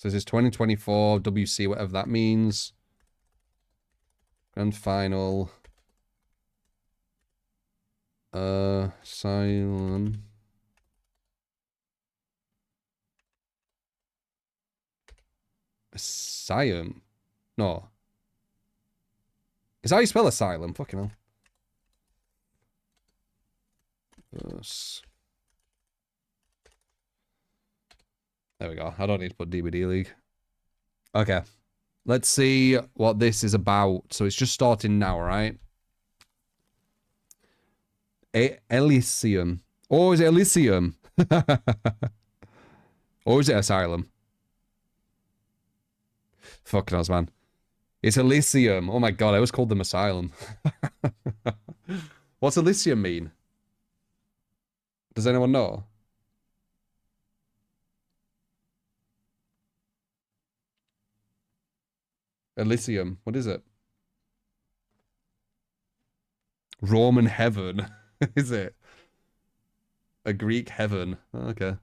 So this is 2024 WC, whatever that means. Grand final. Asylum. Asylum? No. Is that how you spell asylum? Fucking hell. There we go. I don't need to put DVD League. Okay. Let's see what this is about. So it's just starting now, right? Elysium. Or is it Elysium? Or is it Asylum? Fucking us, man. It's Elysium. Oh my god, I always called them Asylum. What's Elysium mean? Does anyone know? Elysium. What is it? Roman heaven. Is it? A Greek heaven. Okay.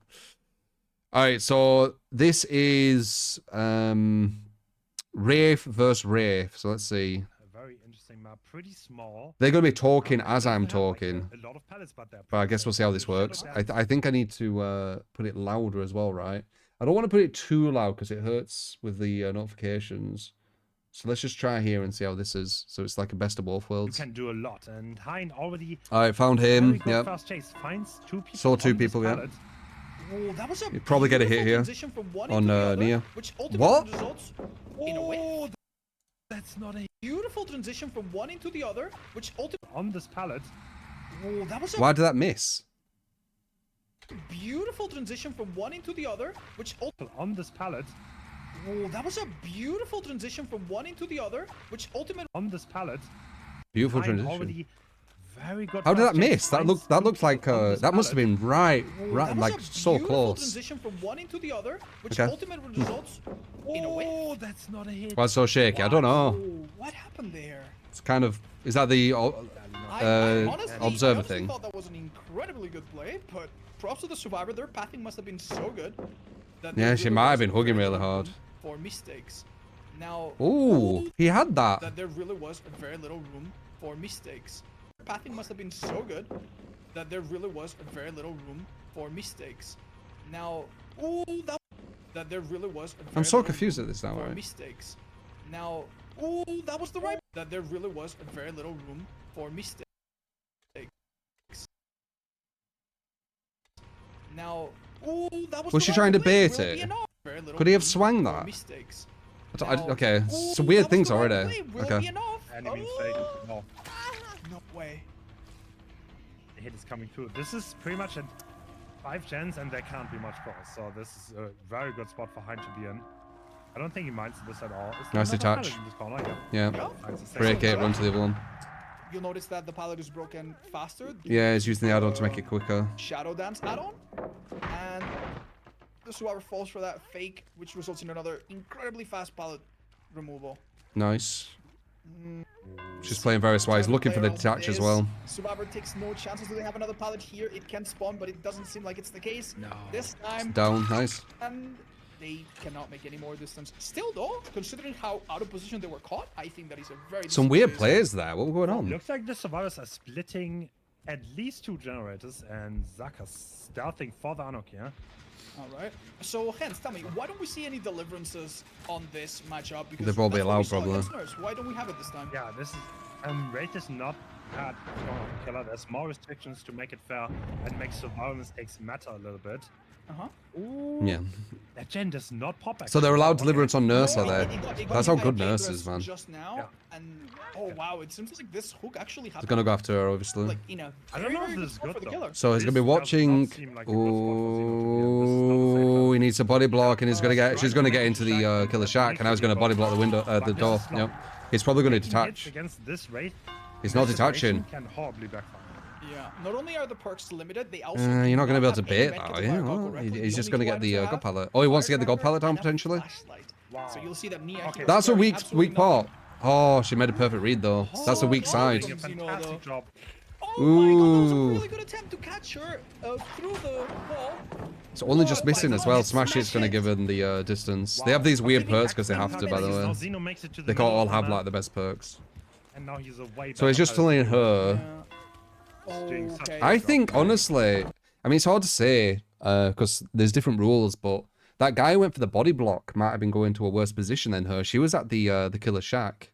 Alright, so this is Wraith versus Wraith. So let's see. A very interesting map, pretty small. They're going to be talking as I'm talking. A lot of pallets, but I guess we'll see how this works. I think I need to put it louder as well, right? I don't want to put it too loud because it hurts with the notifications. So let's just try here and see how this is. So it's like a best of both worlds. You can do a lot, and Hein already. Alright, found him. Yeah. Fast chase. Finds two people. Saw two people. Yeah. Oh, that was a you probably get a hit here on Nia. What? Oh, that's not a beautiful transition from one into the other, which ultimately on this pallet. Oh, that was a Why did that miss? beautiful transition from one into the other, which on this pallet. Oh, that was a beautiful transition from one into the other, which ultimately on this pallet. Beautiful transition. Very good. How did that miss? That looked like that must have been right like so close. Transition from one into the other, which ultimately results in a win. Oh, that's not a hit. Why it's so shaky? I don't know. What happened there? It's kind of is that the honestly, observer I thing? I thought that was an incredibly good play, but props to the survivor. Their pathing must have been so good. That Yeah, she might have been hugging really hard. For mistakes. Now. Ooh, he had that. That there really was very little room for mistakes. Pathing must have been so good that there really was very little room for mistakes. Now, ooh, that there really was. I'm so confused at this now. For mistakes. Now, ooh, that was the right. That there really was very little room for mistakes. Now, ooh, that was. Was she trying to bait it? Could he have swung that? Mistakes. Okay, it's weird things already. Okay. No. No way. The hit is coming through. This is pretty much at 5 gens and there can't be much cross. So this is a very good spot for Hein to be in. I don't think he minds this at all. Nice detach. Yeah. Break it, run to the other one. You'll notice that the pallet is broken faster. Yeah, he's using the add-on to make it quicker. Shadow Dance add-on. And the survivor falls for that fake, which results in another incredibly fast pallet removal. Nice. She's playing very wise, looking for the detach as well. Survivor takes no chances. Do they have another pallet here? It can spawn, but it doesn't seem like it's the case. No. This time. It's down, nice. And they cannot make any more distance. Still though, considering how out of position they were caught, I think that is a very some weird players there. What was going on? Looks like the survivors are splitting at least 2 generators and Zaka's stealthing for the Anarchy, yeah? Alright. So, Hens, tell me, why don't we see any deliverances on this matchup? Because they're probably allowed, probably. Why don't we have it this time? Yeah, this is... Wraith is not that strong of a killer. There's more restrictions to make it fair and make survival mistakes matter a little bit. Ooh, yeah. That gen does not pop back. So they're allowed deliverance on Nurse, are they? That's how good Nurse is, man. Just now, and oh wow, it seems like this hook actually happened. He's gonna go after her, obviously. Like, you know, I don't know if this is good though. So he's gonna be watching. Oh, he needs a body block, and he's gonna get. She's gonna get into the killer shack, and I was gonna body block the window, the door. Yep. He's probably gonna detach. Against this Wraith, he's not detaching. Can horribly backfire. Yeah, not only are the perks limited, they also you're not going to be able to bait that, are you? Oh, he's just going to get the god pallet. Oh, he wants to get the god pallet down, potentially? Wow. So you'll see that Nia that's a weak part. Oh, she made a perfect read, though. That's a weak side. Fantastic job. Oh my god, that was a Ooh. really good attempt to catch her through the wall. It's only just What? missing as well. Smash Smash Hit's going to Hit. give him the distance. They have these weird perks because they have to, by the Now way. Zeno makes it to the They can't middle all of the have map, like the best perks. and now he's away. So he's just telling her. doing such Okay. a I job. think, honestly, I mean, it's hard to say because there's different rules, but that guy who went for the body block might have been going to a worse position than her. She was at the killer shack.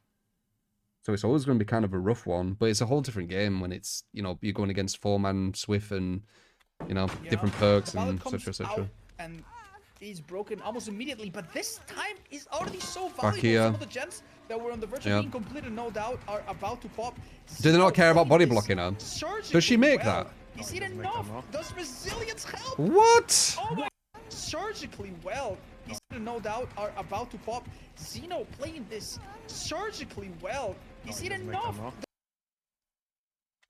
So it's always going to be kind of a rough one, but it's a whole different game when it's, you know, you're going against four-man Swift and, you know, Yeah. different perks The ballot and comes etc. etc. out and he's broken almost immediately, but this time is already so Back valuable. here. Some of the gens that were on the verge of Yeah. being completed, no doubt, are about to pop. Do they not care about body This blocking her? surgically Does she make well. that? Is it doesn't make enough? that, no. Does resilience help? What? Oh my! Surgically well. Is it no doubt are about to pop. Zeno playing this surgically well. Is it doesn't make that, enough? no.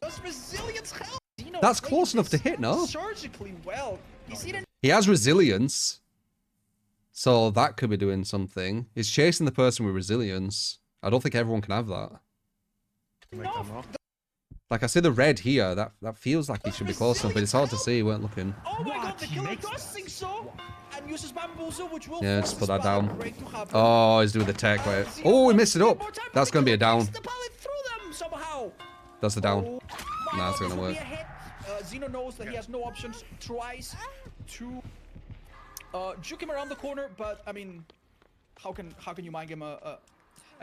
Does resilience help? Zeno That's playing close enough to this hit, no? Surgically well. Is it He has resilience. So that could be doing something. He's chasing the person with resilience. I don't think everyone can have that. Make that, no. Like I see the red here, that feels like he should be close enough, but it's hard to see, we weren't looking. Oh my god, What? the He killer makes does that? think so! And uses bamboozle, which will Yeah, force just put the that spell down. break to happen. Oh, he's doing the tech, wait. Zeno Oh, he wants missed to it get up. more time, but That's the going to be a killer down. takes the pallet through them somehow. That's a down. Oh my Nah, it's god, gonna this will be work. a hit. Zeno knows that he has no options. Tries to juke him around the corner, but I mean, how can you mind game a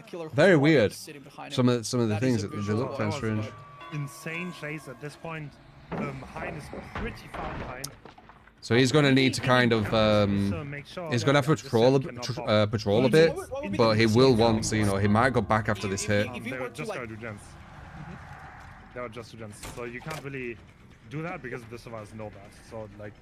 killer? who's Very already weird. sitting behind him? Some of the That is things a that they visual look kind of that was strange. Insane chase at this point. Hein is pretty far behind. So he's going to need to kind of So make sure he's that going to have to this patrol set cannot pop. patrol a bit, but he will want to, you know, he might go back after this hit. If he They were were to, just like- gonna do gens. They were just do gens. So you can't really do that because the survivors know that. So like,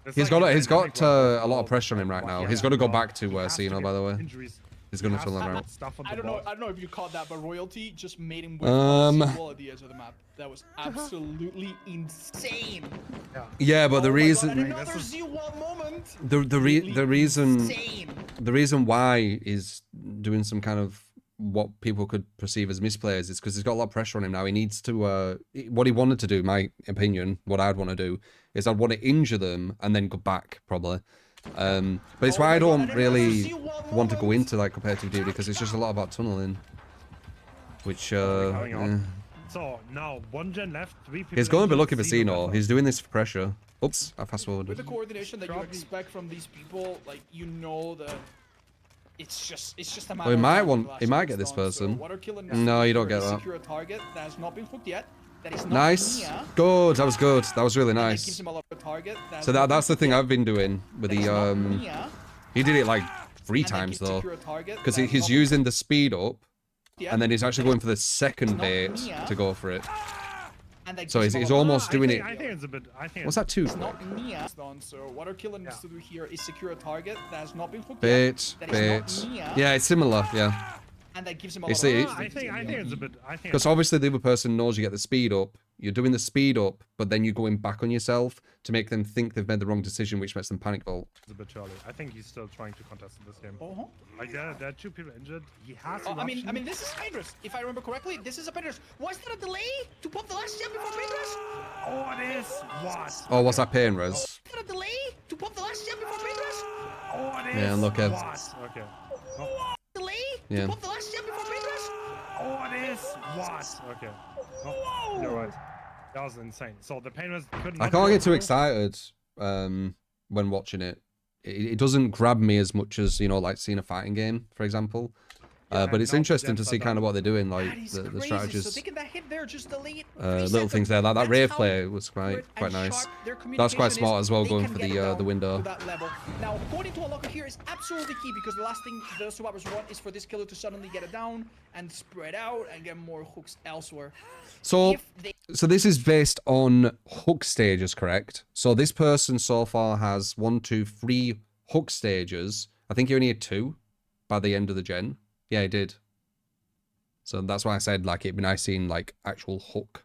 it's He's like got a he's got dynamic where a lot of people pressure on him right now. He's got to go back to Cena, by the way. Injuries. He's going to He turn has that to around. put stuff on I the don't know. board. I don't know if you caught that, but Royalty just made him wait at the edge of the map. That was absolutely insane. Yeah, but the Oh my God, reason and another Z1 moment. the reason Insane. the reason why he's doing some kind of what people could perceive as misplays is because he's got a lot of pressure on him now. He needs to what he wanted to do, my opinion, what I'd want to do is I'd want to injure them and then go back probably. But it's Oh why my I God, don't and another really Z1 want to go moment. into like competitive duty because it's just a lot about tunneling, which coming out. eh. So now 1 gen left. 3 people. He's going to be injured, looking for Zeno Zeno. left. He's doing this for pressure. Oops, I fast With forwarded. the coordination that you Probably- expect from these people, like you know that it's just a matter. Oh, he of might time want- till he last might shot get is this done. person. So Water Killer needs No, to you don't secure- get that. Secure a target that has not been hooked yet. That is not Nice. Mia, Good. That was good. That was really and that gives nice. him a lot of target. That So has not that's the been thing hooked I've been doing with yet. That is the not Mia, he did it like 3 and that times gives though, secure a target because that has he's not been using the speed up, hooked yet, and then he's actually going for the second not bait Mia. to go for it. and that So gives he's him a lot of almost doing it. I think it's a bit. I think What's that 2? It's not Mia. Done. So what our killer needs Yeah. to do here is secure a target that has not been hooked Bait, yet. That is bait. not Mia, Yeah, it's similar. Yeah, and that gives him a It's lot the- of I think it's a bit. I think. because obviously the other person knows you get the speed up. You're doing the speed up, but then you're going back on yourself to make them think they've made the wrong decision, which makes them panic vault. It's a bit early. I think he's still trying to contest in this game. Uh-huh. Like there are 2 people injured. He has. I mean, eruption. this is Painter's. If I remember correctly, this is a Painter's. Was there a delay to pop the last gem before Painter's? Oh, it is. What? Oh, what's that pain, Res? Was there a delay to pop the last gem before Painter's? Oh, it is. Yeah, look at- What? Okay. Oh, Delay Yeah. to pop the last gem before Painter's? oh, it is. What? Okay. Oh, you're right. That was insane. So the pain was couldn't. I can't get too excited when watching it. It doesn't grab me as much as, you know, like seeing a fighting game, for example. But it's no, interesting to Jens see are kind of done. what they're doing, That like is the crazy. strategies. So taking that hit there, just delay it. Little things there. That Wraith play was quite nice. That's quite smart as well, going for the window. To that level. Now, going into a locker here is absolutely key because the last thing the survivors want is for this killer to suddenly get it down and spread out and get more hooks elsewhere. So, If they so this is based on hook stages, correct? So this person so far has 1, 2, 3 hook stages. I think he only had 2 by the end of the gen. Yeah, he did. So that's why I said like it'd be nice seeing like actual hook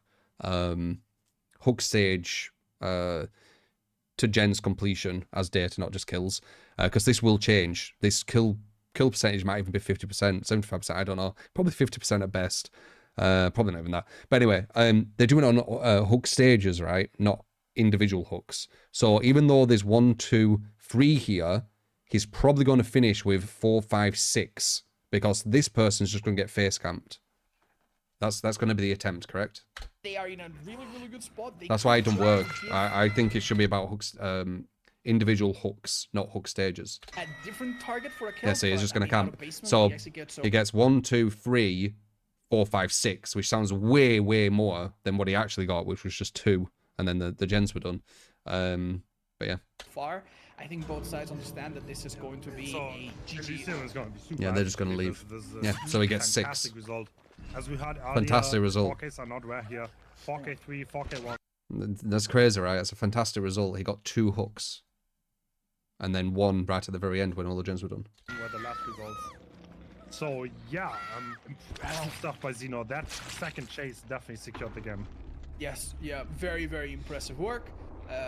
stage to gen's completion as data, not just kills, because this will change. This kill percentage might even be 50%, 75%. I don't know, probably 50% at best. Probably not even that. But anyway, they're doing it on hook stages, right? Not individual hooks. So even though there's 1, 2, 3 here, he's probably going to finish with 4, 5, 6 because this person's just going to get face camped. That's going to be the attempt, correct? They are in a really, really good spot. That's why it don't work. I think it should be about hooks, individual hooks, not hook stages. A different target for a kill. Yeah, see, he's just going to out of camp. basement, So he he gets 1, 2, 3, 4, 5, 6, which sounds way, way more than what he actually got, which was just 2, and then the gens were done. But yeah. Far, I think both sides understand that this is going to be a GG. Elysium is going to be super Yeah, they're just going to leave. Yeah, so he gets 6. Fantastic result. As we heard earlier, Fantastic result. 4Ks are not rare here. 4K3, 4K1. That's crazy, right? That's a fantastic result. He got 2 hooks. And then 1 right at the very end when all the gens were done. Were the last results. So yeah, impressive stuff by Zeno. That second chase definitely secured the game. Yes, yeah, very, very impressive work.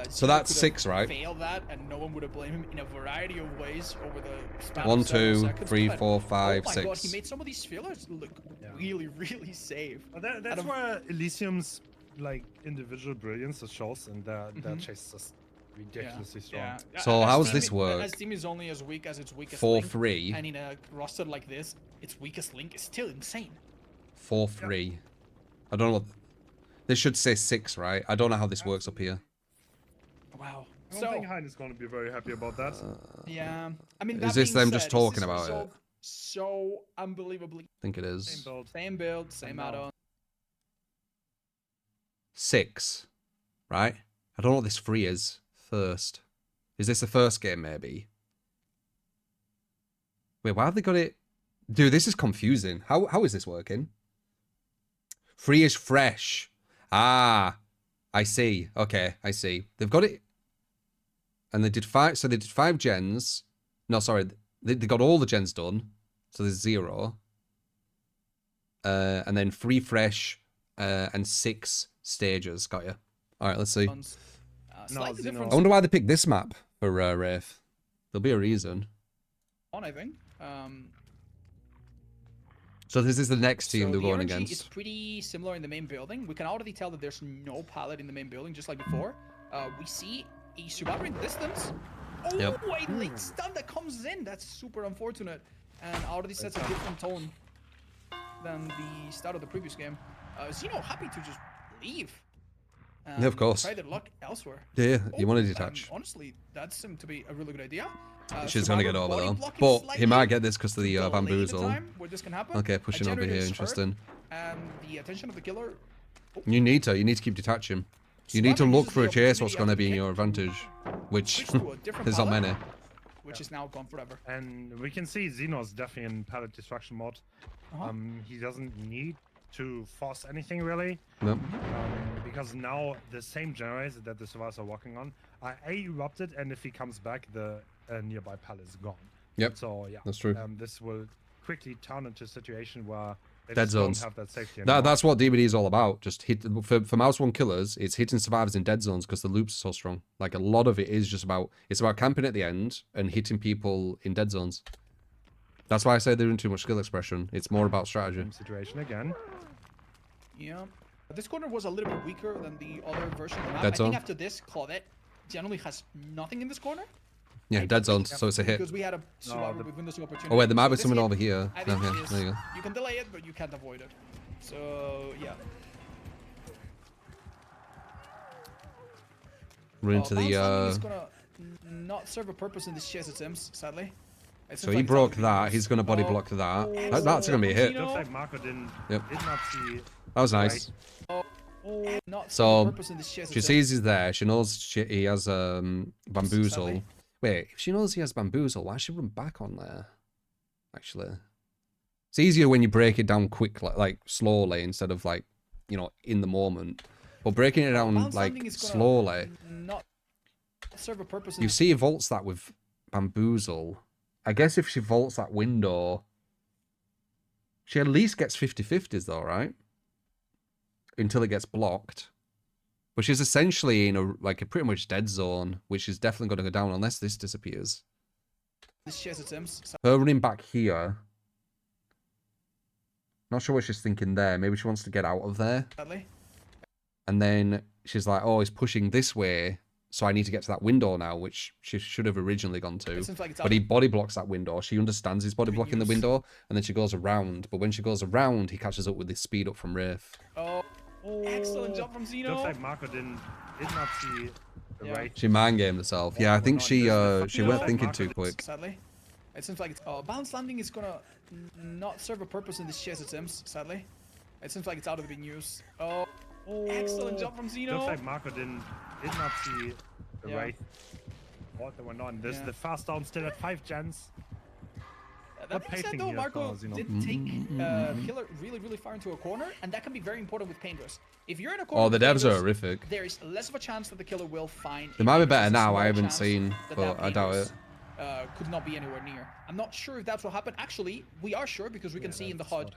So Zeno that's could have 6, right? Failed that, and no one would have blamed him in a variety of ways over the span 1, of several 2, seconds, 3, but 4, 5, oh my 6. God, he made some of these fillers look really, really safe. But that's where Elysium's like individual brilliance shows, and their chase is just ridiculously strong. Yeah. So how does team, this work? As team is only as weak as its weakest 4, link, 3. and in a roster like this, its weakest link is still insane. 4, 3. I don't know what... This should say 6, right? I don't know how this works up here. Wow. I don't think Hein is going to be very happy about that. Yeah. I mean, Is that this being them just said, talking this about it? result so unbelievably. I think it Same is. build. Same build, same add-on. 6. Right? I don't know what this 3 is. First. Is this the first game, maybe? Wait, why have they got it? Dude, this is confusing. How is this working? 3 is fresh. Ah, I see. Okay, I see. They've got it. And they did 5. So they did 5 gens. No, sorry. They got all the gens done. So there's 0. And then 3 fresh and 6 stages. Got you. All right, let's see. Slightly Zeno. different I wonder why they picked this map for Wraith. There'll be a reason. on, I think. So this is the next team So they're the going energy against. is pretty similar in the main building. We can already tell that there's no pallet in the main building, just like before. We see a survivor in the distance. Oh, Yep. a late stun that comes in. That's super unfortunate. And already sets a different tone than the start of the previous game. Zeno happy to just leave. Yeah, of course. Try their luck elsewhere. Yeah, you want to Oh, detach. honestly, that seemed to be a really good idea. She's going to get Survivor over body though. blocking But he slightly might get this because of the to delay bamboozle. time where this can happen. Okay, A pushing over generator here. is hurt, Interesting. And the attention of the killer. You need to keep detaching. You need to Survivor look uses for a the chase what's opportunity going to as be a in hit your to advantage. Which, switch to a different there's not pallet, many. which is now gone forever. And we can see Xenos definitely in pallet destruction mode. He doesn't need to force anything really. No. Because now the same generator that the survivors are working on are erupted, and if he comes back, the nearby pallet is gone. Yep. So yeah, That's true. This will quickly turn into a situation where they Dead just don't zones. have that safety anymore. That's what DBD is all about. Just hit for Mouse 1 killers. It's hitting survivors in dead zones because the loops are so strong. Like a lot of it is just about camping at the end and hitting people in dead zones. That's why I say they're doing too much skill expression. It's more about strategy. Same situation again. Yeah. This corner was a little bit weaker than the other version of the map. Dead I zone. think after this, Claudette generally has nothing in this corner. Yeah, dead zones. So it's a hit. Because we had a survivor with windows of opportunity. Oh wait, there might So be this someone hit, over here. I No, think yeah, is- there you go. You can delay it, but you can't avoid it. So yeah. We're into Bounce landing the. is gonna not serve a purpose in this chase, it seems, sadly. It So seems he like it's broke out of that. use. He's gonna body Oh, block that. oh, That's gonna be a hit. Zeno. Looks like Marco did Yep. not see. That was nice. Oh, not So, serve a purpose in this chase, She it sees he's there. She knows he has bamboozle. Sadly. Wait, if she knows he has bamboozle, why should she run back on there? Actually, it's easier when you break it down quickly, like slowly, instead of like, in the moment. But breaking it down Bounce like landing is gonna slowly, Not serve a purpose in you this see he vaults that with bamboozle. I guess if she vaults that window, she at least gets 50-50s though, right? Until it gets blocked. But she's essentially in a pretty much dead zone, which is definitely going to go down unless this disappears. chase, it seems. Her running back here. Not sure what she's thinking there. Maybe she wants to get out of there. Sadly. And then she's like, oh, he's pushing this way, so I need to get to that window now, which she should have originally gone to. It seems like it's But he body blocks that window. She understands he's body blocking the use. window, and then she goes around. But when she goes around, he catches up with this speed up from Wraith. Oh, excellent job from Zeno. Looks like Marco did not see the Yeah. Wraith. She man gamed herself. Yeah, I think she went thinking too quick. Sadly. It seems like it's bounce landing is gonna not serve a purpose in this chase, it seems, sadly. It seems like it's out of being used. Oh, excellent job from Zeno. Looks like Marco did not see the Yeah. Wraith. What they went on. This Yeah. the fast down still at 5 gens. That being said, pacing though, here Marco for Zeno. did take Killer really far into a corner, and that can be very important with Painters. If you're in a corner, Oh, the with devs are Painters, horrific. there is less of a chance that the killer will find. They might be Painters. better There's a now. small I haven't chance seen, that but I doubt Painters, it. could not be anywhere near. I'm not sure if that's what happened. Actually, we are sure because we can see in the HUD.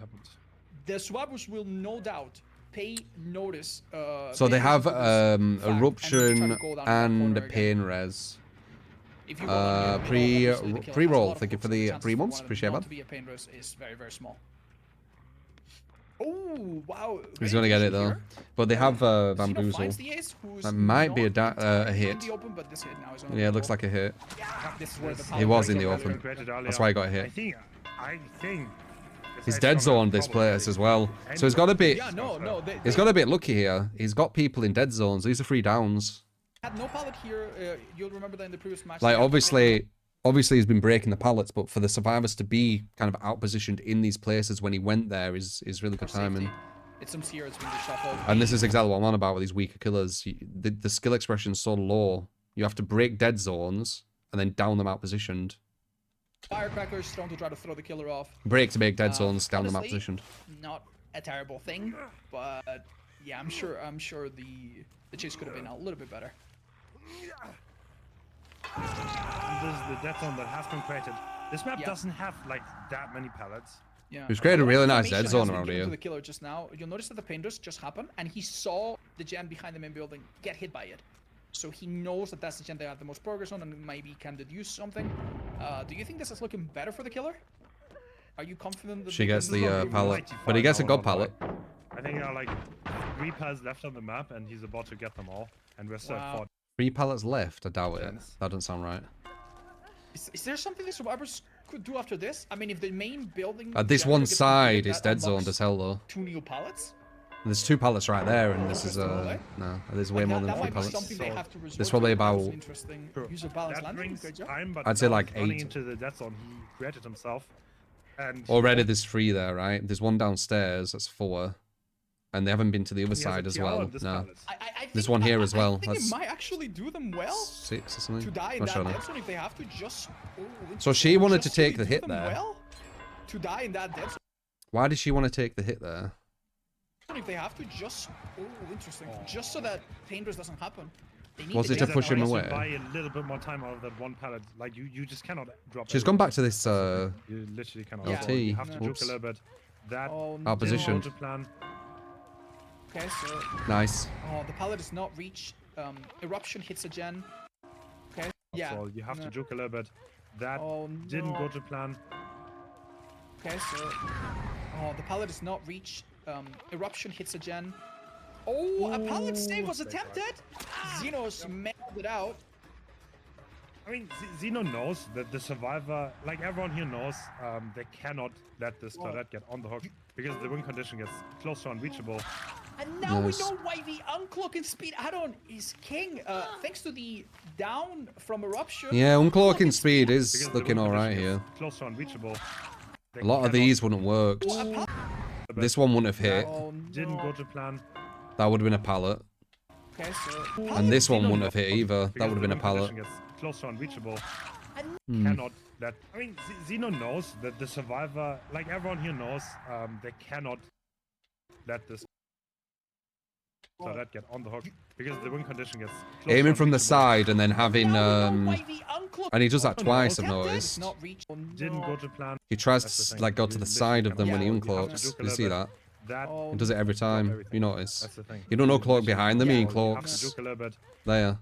The swabbers will no doubt pay notice. So they pay have notice to this fact, and try eruption to go down that and corner again. pain res. If you go down here, you know, obviously the killer pre-roll. has a lot of Thank you hooks, for and the chances 3 for months. one of them Appreciate not that. to be a pain rest is very small. Oh wow! He's great gonna get it position though. here. But they have Zeno bamboozle. finds the ace, who's That might be not a entirely hit. in the open, but this hit now is on Yeah, it the looks goal. like a hit. This is where the He power was in breaks the up open. later. That's why he got I hit. think He's dead zoned this place as well. So he's got a bit. Yeah, no, He's got a bit lucky here. He's got people in dead zones. These are 3 downs. had no pallet here. You'll remember that in the previous match. Like they had obviously he's been breaking the pallets, but for the survivors to be kind of outpositioned in these places when he went there is really good for safety. timing. It's some here. It's been reshuffled. And this is exactly what I'm on about with these weaker killers. The skill expression is so low. You have to break dead zones and then down them out positioned. Firecrackers thrown to try to throw the killer off. Break to make dead zones, down them out Honestly, positioned. Not a terrible thing, but yeah, I'm sure the chase could have been a little bit better. And this is the dead zone that has been created. This map Yeah. doesn't have like that many pallets. Yeah. He's created a really nice Information dead zone has been around given here. To the killer just now. You'll notice that the painters just happened, and he saw the gen behind the main building get hit by it. So he knows that that's the gen they have the most progress on, and maybe can deduce something. Do you think this is looking better for the killer? Are you confident that She they gets can- the pallet, but he gets a god pallet. I think there are like 3 pallets left on the map, and he's about to get them all. And we're still Wow. at 4. 3 pallets left. I doubt it. Yes. That doesn't sound right. Is there something the survivors could do after this? I mean, if the main building At this generator one gets side completed, is that dead zoned unlocks as hell though. 2 new pallets. There's 2 pallets right there, and this is Interesting, eh? no. There's way Like, more that than 3 might be pallets. something they So, have to resort there's probably to. That was about- interesting. True. Use of balance That landing. brings Great job. time, but I'd say now like he's running 8. into the dead zone he created himself. And Already there's 3 there, right? There's 1 downstairs. That's 4, and they haven't been to the other he has a side as PR well. on this No, pallet. I There's think- one here as well. I think That's- it might actually do them well 6 or something. to die in Not that sure now. dead zone if they have to just. Oh, So she interesting. wanted to Just take really the do hit them there. Well, to die in that dead zone Why did she want to take the hit there? if they have to just. Oh, interesting. Just so that Painters doesn't happen. They need Was the it to dead push zone. him Needs away? to buy a little bit more time out of that 1 pallet. Like you just cannot drop. She's gone back to this You literally cannot. Yeah. So you have to No. juke Whoops. a little bit. That Oh, Our no. position. didn't go to plan. Okay, so. Nice. Oh, the pallet is not reached. Eruption hits a gen. Okay. Yeah. So you have no. to juke a little bit. That Oh, didn't no. go to plan. Okay, so. Oh, the pallet is not reached. Eruption hits a gen. Oh, a pallet save was attempted. Zeno smelled it out. I mean, Zeno knows that the survivor, like everyone here knows, they cannot let this pallet get on the hook because the win condition gets close to unreachable. And now Nice. we know why the uncloaking speed add-on is king. Thanks to the down from eruption. Yeah, uncloaking speed Because is the looking win alright condition here. gets close to unreachable. They A lot of cannot- these wouldn't have worked. Oh, a pallet. This one wouldn't have hit. Oh, Didn't no. go to plan. That would have been a pallet. Okay, so. And this one Zeno wouldn't have hit either. That because would have the been a win pallet. condition gets close to unreachable. Hmm. Cannot let. I mean, Zeno knows that the survivor, like everyone here knows, they cannot let this pallet get on the hook because the win condition gets close Aiming to from the unreachable. side and then having Now we know why the uncloaking and he does that Oh, twice, I've attempted noticed. not reached. Oh, Didn't no. go to plan. He tries That's the to thing. like go to You the literally side of them cannot- when he you have to uncloaks. juke a You see little that? bit. That Oh, He does it every time. everything. You notice. That's the thing. You don't know cloak behind them, he Yeah. You have to uncloaks juke a little bit. there.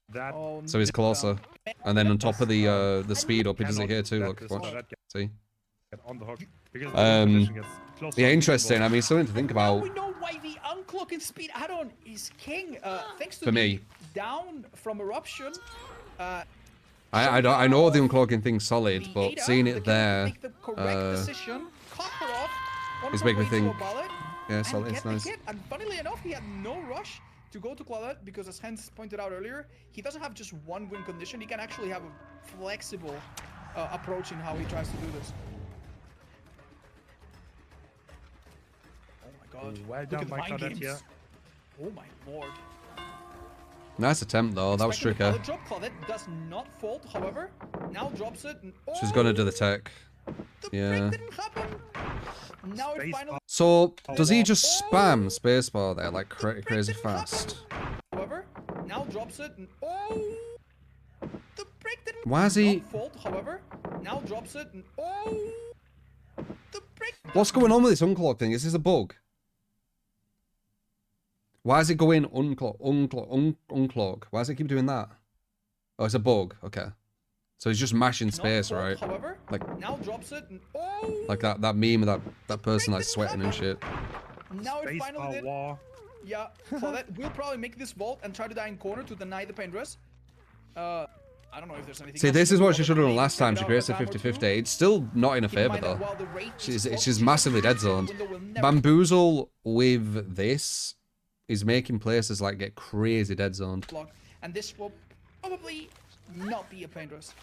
That Oh, So he's no. closer. And then on top of the speed up, he does it cannot here too, let look, this watch. pallet get- See? get on the hook because the condition gets close to Yeah, unbeatable. interesting. I mean, something to think Now about. we know why the unclocking speed add-on is king. Thanks to For the me. down from eruption. I know the uncloaking thing's solid, The but Ada, seeing the it killer could there make the correct decision, cut her off on is her making me way to a think, bullet, yeah, and solid, get it's the nice. hit. And funnily enough, he had no rush to go to Claudette because, as Hens pointed out earlier, he doesn't have just one win condition. He can actually have a flexible approach in how he tries to do this. Oh my god. Well Look done at the by mind Claudette games. here. Oh my lord. Nice attempt though. That was Expecting the tricky. pallet drop. Claudette does not fold, however. Now drops it. And, She's gonna do the tech. The Yeah. break didn't happen. Now it Space finally. So does he wow. just spam spacebar there like crazy didn't happen. fast? However, now drops it. And, the break didn't. Why is he? not fold, however, now drops it. And, the break. What's going on with this uncloak thing? Is this a bug? Why is it going uncloak? Why does it keep doing that? Oh, it's a bug. Okay. So he's just mashing not space, fold, right? However, Like- now drops it. And, Like that meme of that person like didn't sweating and shit. now it Space finally bar did. war. Yeah, Claudette will probably make this vault and try to die in corner to deny the pain dress. I don't know if there's anything. See, else this can is do what she other should than have done maybe last time. save She it creates a out a time or 50-50. two. It's still not in her Keep in favor mind that though. while the Wraith is She's close, massively dead the zoned. window will never- Bamboozle with this is making places like get crazy dead zoned. block, and this will probably not be a pain dress.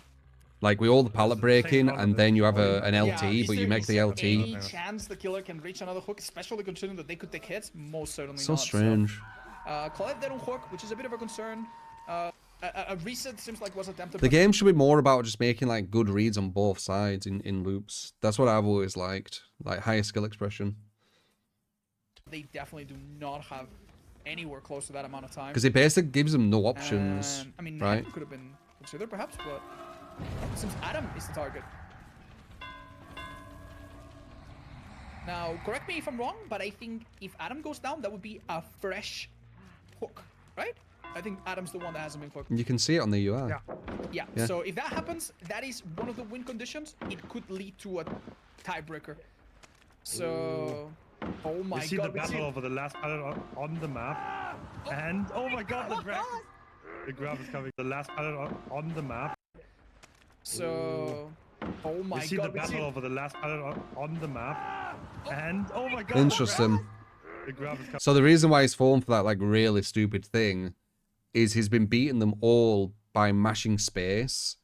Like with all the pallet breaking, and then you have an Yeah, LT, is but you there make the LT. any chance the killer can reach another hook, especially considering that they could take hits? Most certainly So not. strange. Claudette dead on hook, which is a bit of a concern. A reset seems like was attempted. The but game should be more about just making like good reads on both sides in loops. That's what I've always liked. Like higher skill expression. they definitely do not have anywhere close to that amount of time. Because it basically gives them no options. I mean, right? Adam could have been considered perhaps, but since Adam is the target. Now, correct me if I'm wrong, but I think if Adam goes down, that would be a fresh hook, right? I think Adam's the one that hasn't been hooked. You can see it on the UI. Yeah. Yeah, so if that happens, that is one of the win conditions. It could lead to a tiebreaker. So, oh my We see god. the battle over the last pallet on the map. And oh my god, the grab. The grab is coming. The last pallet on the map. So, oh my We see god. the battle over the last pallet on the map. And oh my god. Interesting. The grab is coming. So the reason why he's fallen for that like really stupid thing is he's been beating them all by mashing space.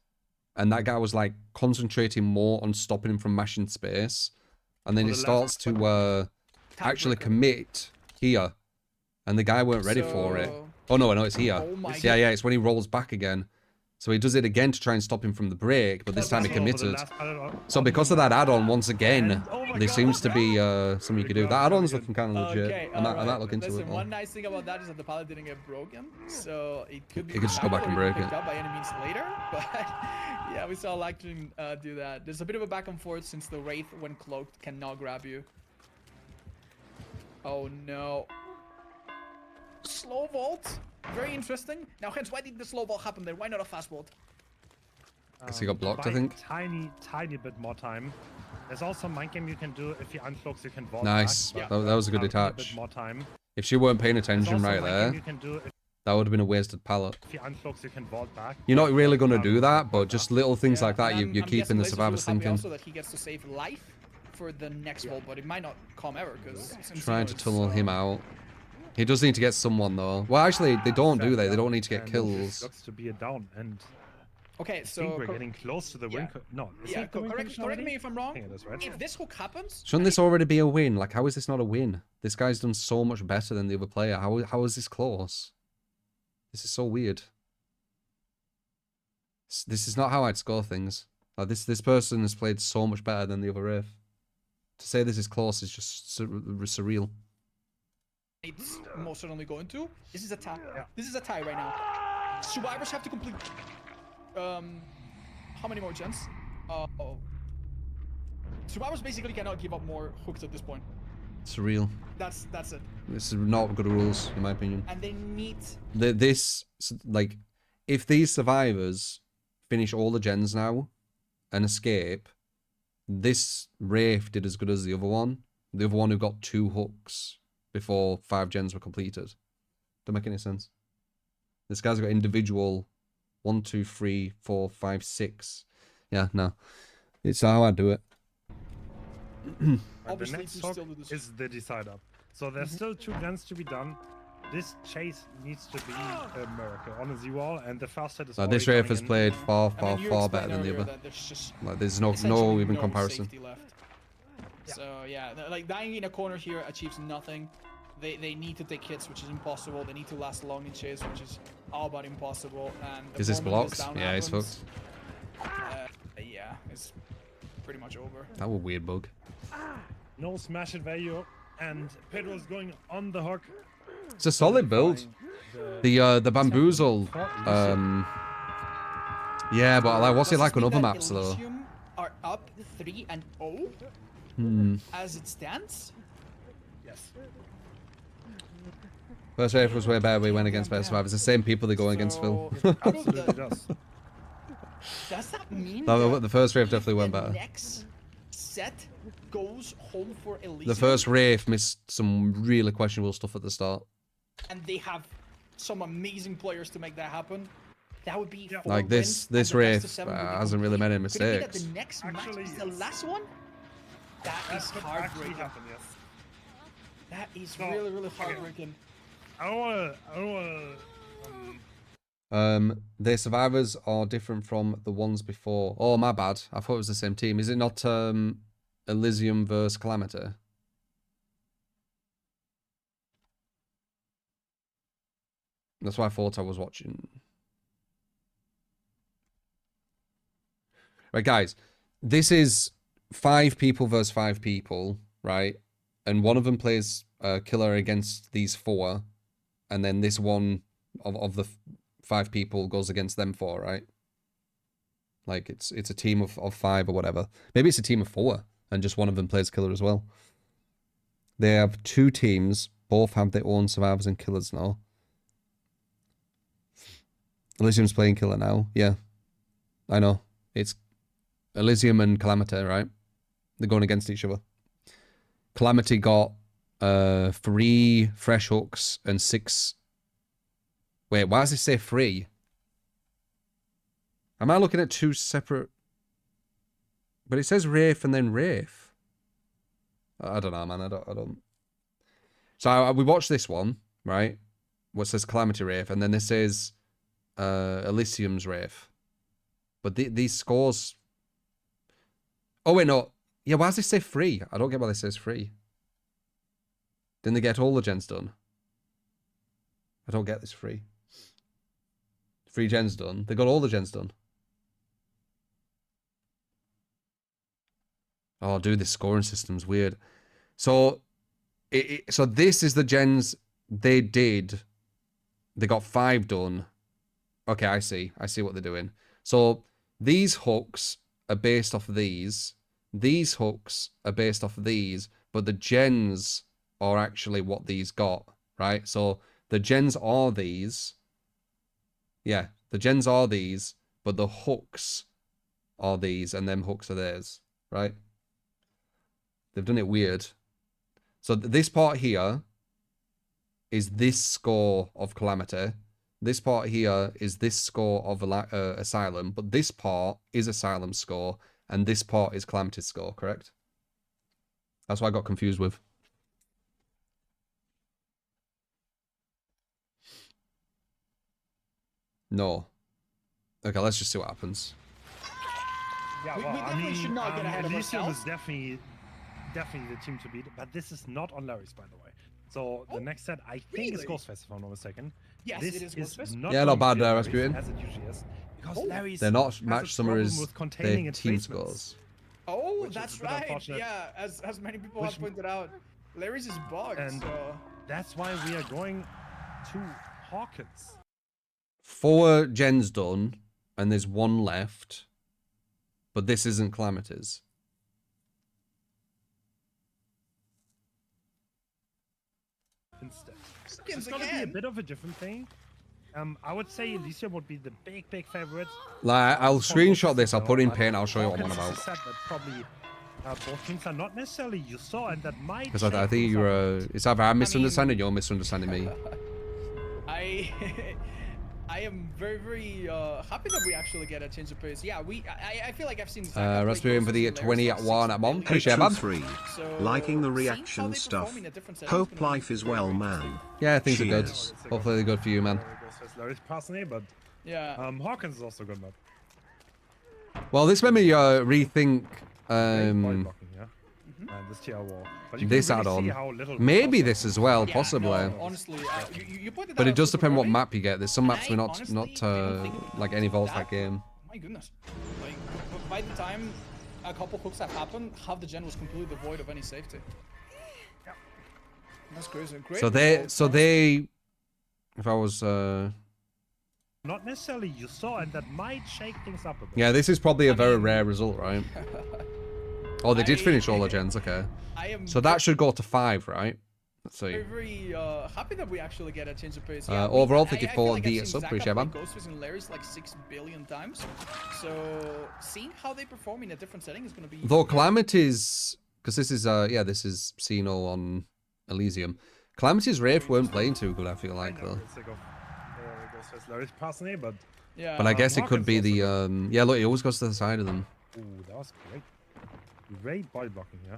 And that guy was like concentrating more on stopping him from mashing space. And then For it the starts to actually Tiebreaker. commit here. And the guy weren't ready for it. So- Oh no, it's here. Oh my Yeah, it's when he rolls back again. So he does it again to try and stop him from the break, but this time he Battle over the committed. last pallet So on because the of that map. add-on, once again, And, oh my there god, seems the to be grab. something you The could do. grab That is add-on's coming looking kind of legit. Okay, I might alright. look into Listen, it more. one nice thing about that is that the pallet didn't get broken, so it could be. You could just go back and break picked it. up by any means later, but yeah, we saw Electron do that. There's a bit of a back and forth since the Wraith, when cloaked, cannot grab you. Oh no. Slow vault. Very interesting. Now, hence, why did the slow vault happen there? Why not a fast vault? Guess he got blocked, I Buy think. Tiny bit more time. There's also mind game you can do if he uncloaks, you can vault Nice. back. That was a good A detach. bit more time. If she weren't paying There's attention also right mind game there, you can do that would have been a wasted pallet. if he uncloaks, you can vault back. You're not really going to do that, but just little things like that, and you're I'm keeping guessing the Laser's survivors really happy thinking. Also, that he gets to save life for the next vault, but it might not come ever because Trying to tunnel him out. He does need to get someone though. Well, actually, they don't, do they? They don't need to get And kills. This looks to be a down, and Okay, I so think we're getting close to the win. No, is yeah, it the win correct condition already? me if I'm I wrong. think it is, right? If this hook happens, Shouldn't this already be a win? Like, how is this not a win? This guy's done so much better than the other player. How is this close? This is so weird. This is not how I'd score things. Like this person has played so much better than the other Wraith. To say this is close is just surreal. it's most certainly going to. This is a tie. Yeah. This is a tie right now. Survivors have to complete. How many more gens? Survivors basically cannot give up more hooks at this point. Surreal. That's it. This is not good rules, in my opinion. And they need. Like, if these survivors finish all the gens now and escape, this Wraith did as good as the other one. The other one who got 2 hooks before 5 gens were completed. Don't make any sense. This guy's got individual 1, 2, 3, 4, 5, 6. Yeah, no. It's how I do it. And the Obviously, next to hook still do this. is the decider. So there's still 2 gens to be done. This chase needs to be a miracle on a Z-wall, and the first hit is Like, this already Wraith coming has in. played far, I far, mean, you far explained better than the earlier other. that there's just Like, there's no essentially even no comparison. safety left. So yeah, like dying in a corner here achieves nothing. They need to take hits, which is impossible. They need to last long in chase, which is all but impossible. And the Is this moment blocks? down Yeah, he's happens, fucked. yeah, it's pretty much over. That was a weird bug. No smash it value, and Pedro's going on the hook. It's a solid build. The bamboozle. Yeah, but like, what's it Does like this on mean other that maps though? Elysium are up 3-0 as it stands? Yes. First Wraith was way better. We went against Better Survivors. The same people that go against Phil. So, Absolutely does. does that mean No, that the first Wraith if definitely went the better. next set goes home for Elysium, The first Wraith missed some really questionable stuff at the start. and they have some amazing players to make that happen, that would be 4 Like wins, this and the best of Wraith 7 would be hasn't really complete. made any Could it be that mistakes. the next match Actually, is the yes. last one? That is That could actually heartbreaking. happen, yes. That is No, really, really okay. heartbreaking. I don't wanna, The survivors are different from the ones before. Oh, my bad. I thought it was the same team. Is it not Elysium Vs Calamity? That's what I thought I was watching. Right, guys. This is 5 people versus 5 people, right? And one of them plays killer against these 4. And then this one of the 5 people goes against them 4, right? Like, it's a team of 5 or whatever. Maybe it's a team of 4, and just one of them plays killer as well. They have 2 teams. Both have their own survivors and killers now. Elysium's playing killer now. Yeah. I know. It's Elysium and Calamity, right? They're going against each other. Calamity got 3 fresh hooks and 6... Wait, why does it say 3? Am I looking at 2 separate... But it says Wraith and then Wraith. I don't know, man. I don't... So we watched this one, right? What says Calamity Wraith, and then this is Elysium's Wraith. But these scores... Oh, wait, no. Yeah, why does this say 3? I don't get why this says 3. Didn't they get all the gens done? I don't get this 3. 3 gens done. They got all the gens done. Oh, dude, this scoring system's weird. So, so this is the gens they did. They got 5 done. Okay, I see. I see what they're doing. So, these hooks are based off of these. These hooks are based off of these. But the gens are actually what these got, right? So, the gens are these. Yeah, the gens are these. But the hooks are these. And them hooks are theirs, right? They've done it weird. So this part here is this score of Calamity. This part here is this score of Asylum. But this part is Asylum's score. And this part is Calamity's score, correct? That's what I got confused with. No. Okay, let's just see what happens. Yeah, We well, I definitely mean, should not get ahead of Elysium ourselves. is definitely the team to beat, but this is not on Larry's, by the way. So the next set, I think, is really? Ghostface, if I'm not mistaken. Yes, This it is Ghostface. not Yeah, not going to bad, be on Larry's, Larry's, Rasputin. as it usually is, because Oh. Larry's They're not has a match problem summaries, with they're containing its team placements. scores. Oh, which is that's a bit right. unfortunate. Yeah, as many people Which- have pointed out, Larry's is bugged. And- So That's why we are going to Hawkins. 4 gens done, and there's 1 left. But this isn't Calamity's. Instead. Skins It's gonna be a again. bit of a different thing. I would say Elysium would be the big favorite. Like, I'll Hawkins screenshot is this, I'll as put it in well, paint, but I'll show you what I'm on Hawkins is about. a set that probably Both teams are not necessarily you saw, and that might. Because I shake think things you're up a bit. it's either I'm misunderstanding you're misunderstanding me. I I am very happy that we actually get a change of pace. Yeah, I feel like I've seen Zaka play Rasputin for the Ghostface and Laris 20 like at 1 at 1. 6 Appreciate it, man. 823. So Liking the seeing how reaction they stuff. perform in a different setting is Hope gonna be life is very, well, very man. interesting. Yeah, things are good. Cheers. Hopefully they're good for you, man. Laris personally, but Yeah. Hawkins is also good map. Well, this made me rethink Blocking, yeah. And this tier wall. But you this can really see add-on. how little Maybe resources this as well, Yeah, possibly. No, honestly, you pointed But that it out does super depend what early, map you get. There's some and maps I we're honestly not didn't think it would like come any to vaults that, like game. My goodness. Like, by the time a couple hooks have happened, half the gen was completely devoid of any safety. Yeah. That's crazy. Great So result, they if I was not necessarily you saw, and that might shake things up a bit. yeah, this is probably a I very mean- rare result, right? Oh, they did finish all the gens, okay. I am So that should go to 5, right? Let's see. very happy that we actually get a change of pace. Overall, I 54 feel like I've the seen sub, Zaka appreciate play man. Ghostface and Laris like 6 billion times. So seeing how they perform in a different setting is going to be. Though Calamity's, because this is yeah, this is Xeno on Elysium. Calamity's Wraith weren't playing too good, I feel like, though. It's like Ghostface Laris personally, but Yeah. But I guess it could Hawkins be also the yeah, look, he always goes to the side of them. ooh, that was great. Great body blocking, yeah.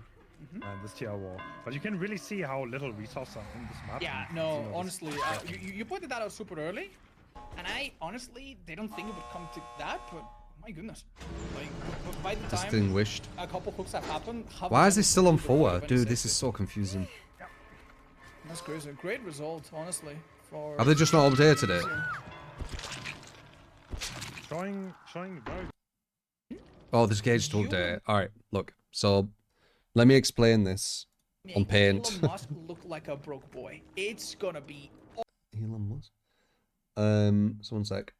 And this tier wall. But you can really see how little resources are in this map. Yeah, and, no, you know, this- honestly, you pointed that out super early, and I honestly didn't think it would come to that, but my goodness, like by the time Distinguished. a couple hooks have happened, half Why the is gen this still on completely devoid 4? of any Dude, this safety. is so confusing. That's crazy. Great result, honestly. For Have they just not updated it? showing very Oh, this gauge still update. Alright, look. So, let me explain this on Make paint. Elon Musk look like a broke boy. It's gonna be. Elon Musk. So one sec.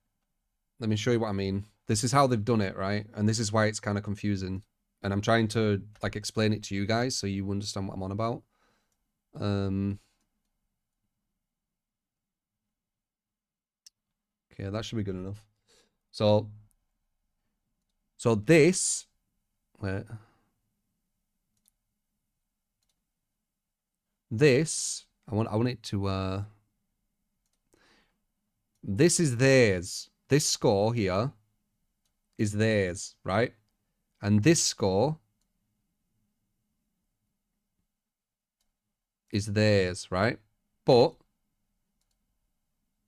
Let me show you what I mean. This is how they've done it, right? And this is why it's kind of confusing. And I'm trying to like explain it to you guys so you understand what I'm on about. Okay, that should be good enough. So this, wait. This, I want it to this is theirs. This score here is theirs, right? And this score is theirs, right? But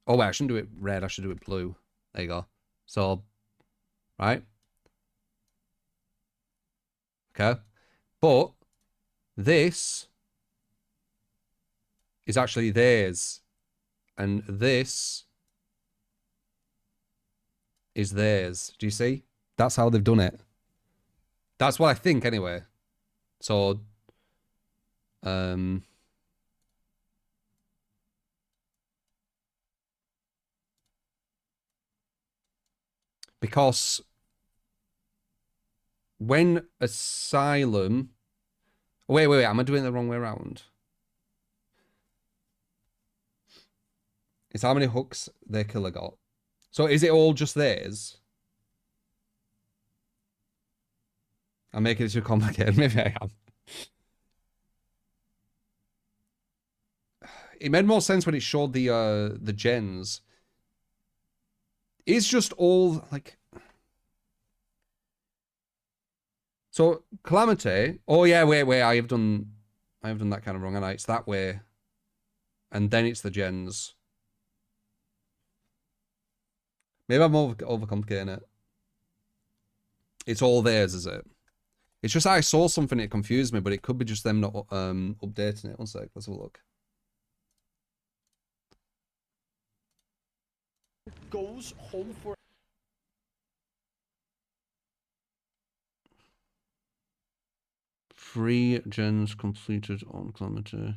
oh wait, I shouldn't do it red, I should do it blue. There you go. So, right? Okay. But this is actually theirs. And this is theirs. Do you see? That's how they've done it. That's what I think anyway. So because when Asylum wait, am I doing it the wrong way around? It's how many hooks their killer got. So is it all just theirs? I'm making it too complicated. Maybe I am. It made more sense when it showed the gens. It's just all like. So Calamity. Oh yeah, wait. I have done that kind of wrong, and it's that way, and then it's the gens. Maybe I'm overcomplicating it. It's all theirs, is it? It's just I saw something that confused me, but it could be just them not updating it. One sec, let's have a look. Goes home for. Three gens completed on Calamity.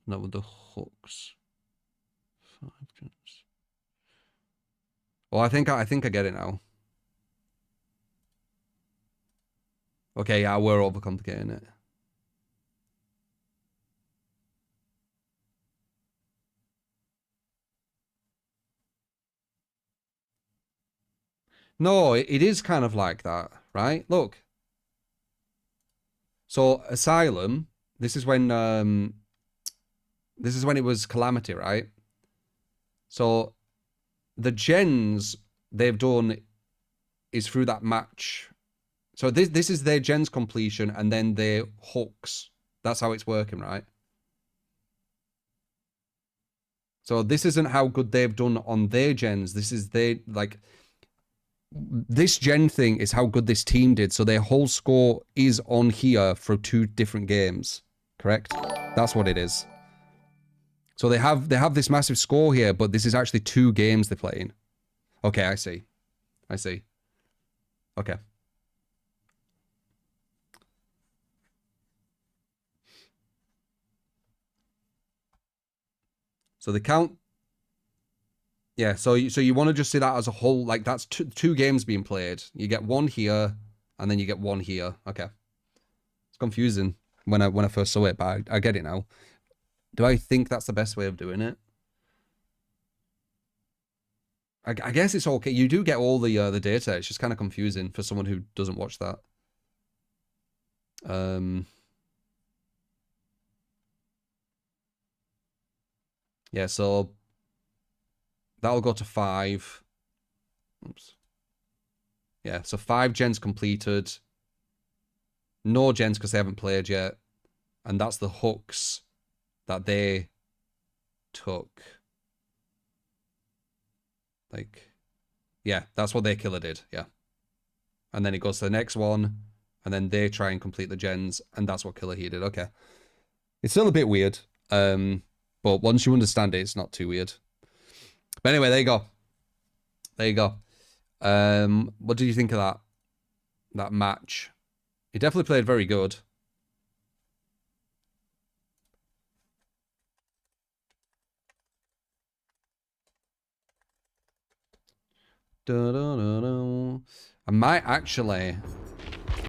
Not with the hooks. 5 gens. Oh, I think I get it now. Okay, yeah, we're overcomplicating it. No, it is kind of like that, right? Look. So Asylum, this is when it was Calamity, right? So the gens they've done is through that match. So this is their gens completion and then their hooks. That's how it's working, right? So this isn't how good they've done on their gens. This is this gen thing is how good this team did. So their whole score is on here for 2 different games, correct? That's what it is. So they have this massive score here, but this is actually 2 games they're playing. Okay, I see. I see. Okay. So the count. Yeah, so you want to just see that as a whole, like that's two games being played. You get 1 here, and then you get 1 here. Okay. It's confusing when I first saw it, but I get it now. Do I think that's the best way of doing it? I guess it's okay. You do get all the data. It's just kind of confusing for someone who doesn't watch that. Yeah, so that'll go to 5. Oops. Yeah, so 5 gens completed. No gens because they haven't played yet. And that's the hooks that they took. Like, yeah, that's what their killer did. Yeah. And then it goes to the next one. And then they try and complete the gens. And that's what killer he did. Okay. It's still a bit weird. But once you understand it, it's not too weird. But anyway, there you go. There you go. What did you think of that match? He definitely played very good. I might actually